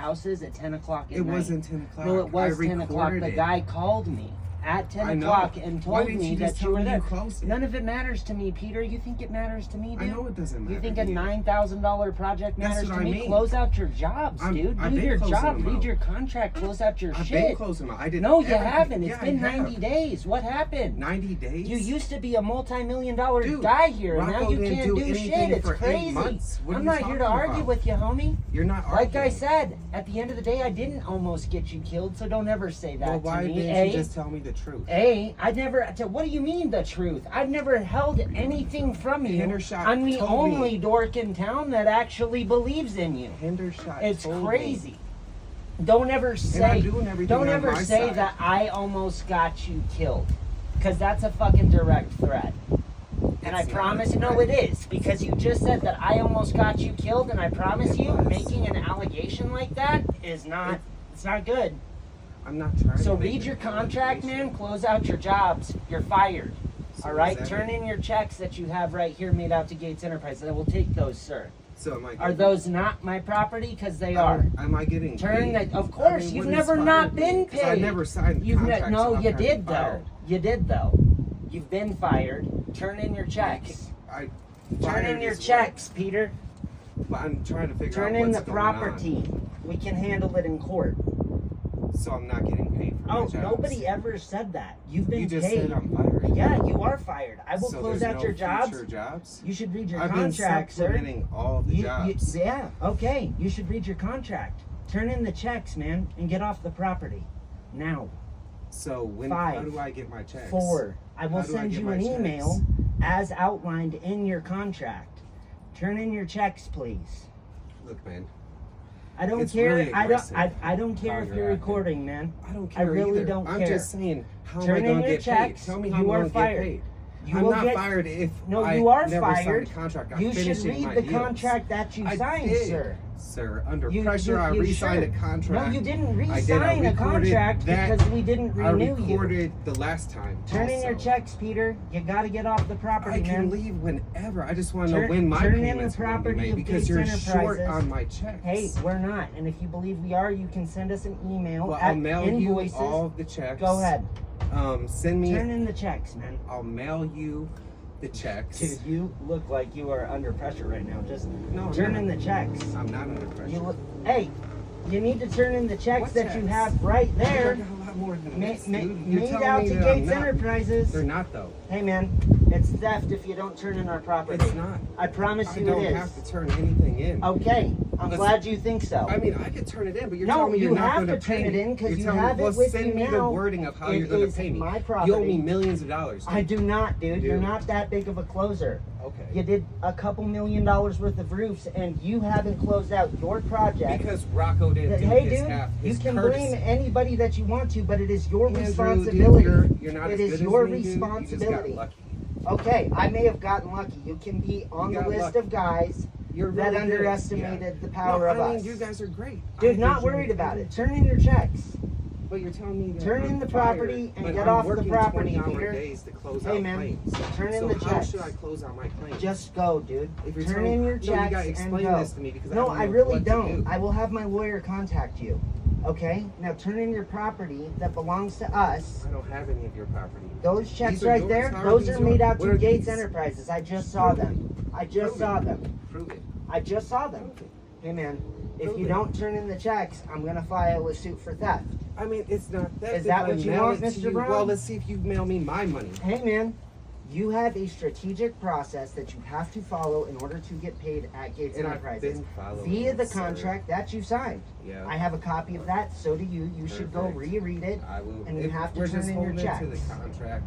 houses at 10 o'clock at night. It wasn't 10 o'clock. No, it was 10 o'clock. The guy called me at 10 o'clock and told me that you were there. None of it matters to me, Peter. You think it matters to me, dude? I know it doesn't matter. You think a $9,000 project matters to me? I mean. Close out your jobs, dude. Do your job. Read your contract. Close out your shit. I've been closing them out. I did. No, you haven't. It's been 90 days. What happened? 90 days? You used to be a multi-million-dollar guy here, and now you can't do shit. It's crazy. I'm not here to argue with you, homie. You're not arguing. Like I said, at the end of the day, I didn't almost get you killed, so don't ever say that to me. Well, why didn't you just tell me the truth? I never. What do you mean the truth? I've never held anything from you. Hendershot I'm the told only me. dork in town that actually believes in you. Hendershot It's told crazy. me. Don't ever say. Don't on ever my say side. that I almost got you killed, because that's a fucking direct threat. And I It's promise, not a no, threat. it is, because you just said that I almost got you killed, and I promise It you, was. making an allegation like that is not. It's not good. I'm not trying So to make read your an contract, allegation. man. Close out your jobs. You're fired. So All right. does that Turn mean- in your checks that you have right here made out to Gates Enterprises. I will take those, sir. So am I Are getting- those not my property? Because they are. Am I getting Turn paid? that. Of course, I mean, you've what never is not fired been mean? 'Cause paid. I never signed the You've contract. no. so I'm You kinda did though. fired. You did though. You've been fired. Turn in your checks. I Turn fired in your is what? checks, Peter. But I'm trying to figure Turn out in what's the going on. property. We can handle it in court. So I'm not getting paid for my Oh, jobs. nobody ever said that. You've been You just paid. said I'm fired. Yeah, you are fired. I will So close there's out no your jobs. future jobs. You should read your I've contract, been sir. supplementing all the jobs. Yeah, okay. You should read your contract. Turn in the checks, man, and get off the property. Now. So when? 5, How do I get my checks? 4. I will How do I send get you my an checks? email as outlined in your contract. Turn in your checks, please. Look, man. I don't It's care. really I aggressive don't care how if you're you're acting. recording, man. I don't care really either. don't I'm care. just saying, how Turn am I in going to your get checks. paid? Tell me how You I'm are going to fired. get paid. You I'm will not get- fired if No, I you are never fired. signed a contract. I'm You should finishing read my the deals. contract that you I signed, did, sir. Sir, under You- pressure, you- I you re-signed should. a contract. No, you didn't I re-sign did. I a recorded contract that. because we didn't I renew you. recorded the last time. Turn in your also. checks, Peter. You got to get off the property, I can man. leave whenever. I just want to know Turn- when my turn in the payments are going to be property made of because Gates you're short Enterprises. on my checks. Hey, we're not. And if you believe we are, you can send us an email well, at I'll mail invoices. you all the checks. Go ahead. Send me. Turn in the checks, man. I'll mail you the checks. Dude, you look like you are under pressure right now. Just No, I'm turn not. in the checks. I'm not under pressure. You look, hey, you need to turn in the checks What that you checks? have right there. I got a lot more than Ma- this, ma- dude. You're made telling out me to that I'm Gates not. Enterprises. They're not though. Hey, man, it's theft if you don't turn in our property. It's not. I promise I you don't it have is. to turn anything in. Okay, I'm Listen, glad you think so. I mean, I could turn it in, but you're No, telling me you you're not have going to pay turn me. it in 'cause You're you telling me, have it well, with send you me the now. wording of how It you're going is to pay me. my You owe property. me millions of dollars. I do not, dude. You're Dude. not that big of a closer. Okay. You did a couple $1 million worth of roofs, and you haven't closed out your project. Because Rocco didn't do Hey, his dude, half. you His can courtesy. blame anybody that you want to, but it is your Andrew, dude, responsibility. you're not It as is good your as me, dude. You just responsibility. got lucky. Okay, I may have gotten lucky. You can be on You the got list lucky. of guys You're that really good. underestimated Yeah. the power No, of I mean, us. you guys are great. Dude, I not think you're worried about good. it. Turn in your checks. But you're telling me that Turn I'm in the fired, property and but get I'm off the working property, 20-hour Peter. days to close Hey, out man, claims. turn in So the how checks. should I close out my claims? Just go, dude. If you're Turn telling- in your No, you checks gotta and explain go. this to me because I No, don't I know really what to don't. do. I will have my lawyer contact you. Okay? Now turn in your property that belongs to us. I don't have any of your property. Those checks These are right yours? there, How are those these are made yours? out What to are Gates these? Enterprises. I just saw them. I just Prove saw it. them. Prove it. I just saw them. Prove it. Hey man, if Prove you it. don't turn in the checks, I'm gonna file a suit for theft. I mean, it's not that. Is that if I what you mail want, it to Mr. you, Brown? Well, let's see if you mail me my money. Hey man, you have a strategic process that you have to follow in order to get paid at Gates And I've Enterprises been following via it, the sir. contract that you signed. Yeah. I have a copy of that, so do you. You should go Perfect. reread it. I will. And you have to we're turn just in your holding it to checks. the contract.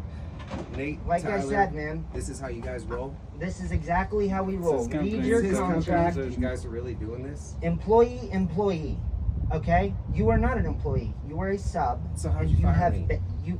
Nate, Like I Tyler, said, man, this is how you guys roll. this is exactly how we roll. This is Read company. your This is contract. company. You guys are really doing this. Employee. Okay? You are not an employee. You are a sub. So how'd and you fire have me? you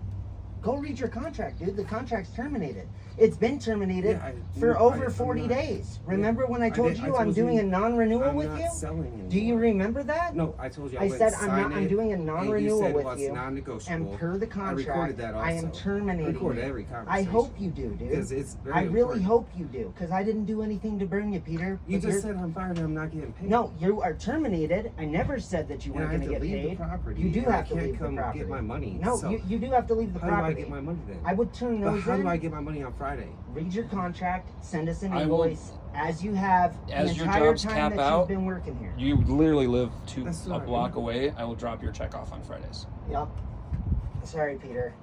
Go read your contract, dude. The contract's terminated. It's been terminated for I'm over 40 not- days. Remember when I told you I'm told doing you a non-renewal I'm with not you? selling anymore. Do you remember that? No, I told you I I went said and I'm not. signed I'm it, doing a and you non-renewal said, with well, it's you. non-negotiable. And per the I recorded contract, that I am also. terminating I recorded you. every I conversation. hope you do, dude. Because it's very I really important. hope you do, because I didn't do anything to burn you, Peter. You But just said I'm fired and I'm not getting paid. no, you are terminated. I never said that you And weren't I going have to to get leave paid. the property. You do and have to I can't leave the come property. get my money. No, so you do have to leave the how property. do I get my money then? I would turn But those how in. do I get my money on Friday? Read your contract, send us an I will- invoice as you have As the your entire jobs time cap that out, you've been working here. You literally live That's a not block good. away. I will drop your check off on Fridays. Yep. Sorry, Peter.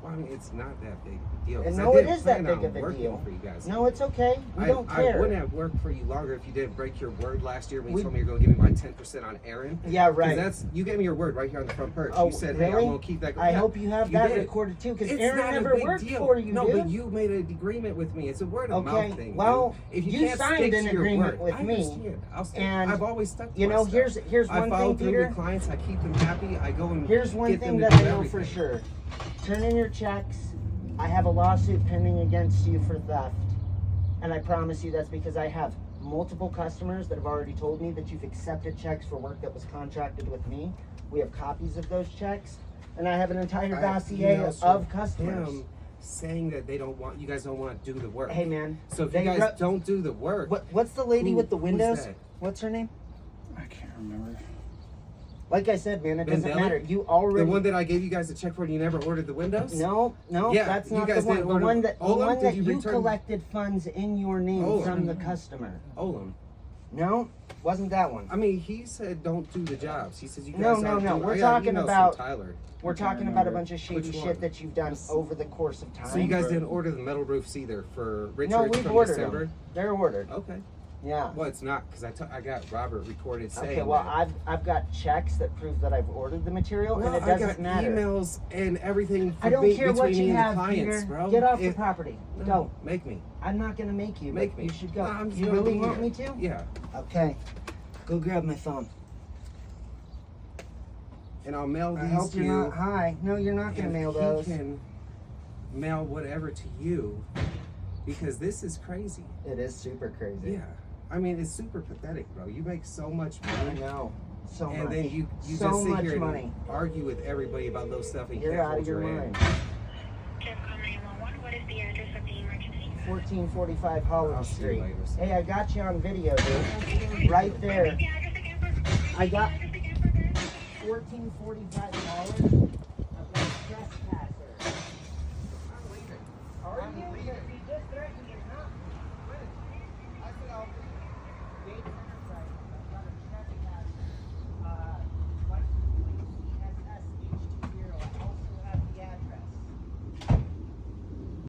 Well, I mean, it's not that big a deal. 'cause And I no, it didn't is that plan big on of a working deal. For you guys. No, it's okay. We don't I care. wouldn't have worked for you longer if you didn't break your word last year when you We- told me you're going to give me my 10% on Aaron. Yeah, right. Because that's you gave me your word right here on the front perch. Oh, you said, "Hey, really? I'm going to keep that." I Yeah, hope you have you that did. recorded too, because It's Aaron not never a big worked deal. for you, No, dude. but you made an agreement with me. It's a word of Okay, mouth thing. well, dude. If you, you can't signed stick an to your agreement word, with I me, understand. and, I've always stuck to you my know, stuff. here's I one follow thing, through Peter. with clients. I keep them happy. I go and Here's one get thing them that to I do know for everything. sure. Turn in your checks. I have a lawsuit pending against you for theft. And I promise you that's because I have multiple customers that have already told me that you've accepted checks for work that was contracted with me. We have copies of those checks. And I have an entire I have dossier emails of from customers. him saying that you guys don't want to do the work. Hey, man. So if they you guys wrote- don't do the work, What's the lady Who- with the who's windows? that? What's her name? I can't remember. Like I said, man, it doesn't Vandelli? matter. You already the one that I gave you guys a check for and you never ordered the windows? No, Yeah, that's you not the guys one. didn't The order- one that Olam, did you you return- collected funds in your name Olam. from the customer. Olam. No, wasn't that one. I mean, he said don't do the jobs. He says you guys No, aren't no, no. doing- We're I got talking emails from about- Tyler. We're I can't talking about a remember. bunch of shady Which shit one? that you've done over the course of time. So you guys Right. didn't order the metal roofs either for Richards No, we've from ordered December? them. They're ordered. Okay. Yeah. Well, it's not because I got Robert recorded saying Okay. Well, that. I've got checks that prove that I've ordered the material, Well, and it I got doesn't matter. emails and everything. I don't care what between you me and have, the clients, Peter. bro. Get off the If- property. No, Go. Make me. I'm not gonna make you. Make but me. You should go. No, I'm just you gonna really be want here. me to? Yeah. Okay. Go grab my phone. And I'll mail I these hope to you're you. not high. No, you're not gonna and mail he those. can mail whatever to you because this is crazy. It is super crazy. Yeah. I mean, it's super pathetic, bro. You make so much I money. know. So And much. then you so just sit much here money. and argue with everybody about those stuff and you You're can't out hold of your your mind. hand. Jeffcom 911, what is the address of the emergency? 1445 Holland I'll see you Street. later. Hey, I got you on video, dude. Right there. Repeat the address again for I got- the address again for the 1445 Holland. I've got a trespasser. I'm leaving. Are you?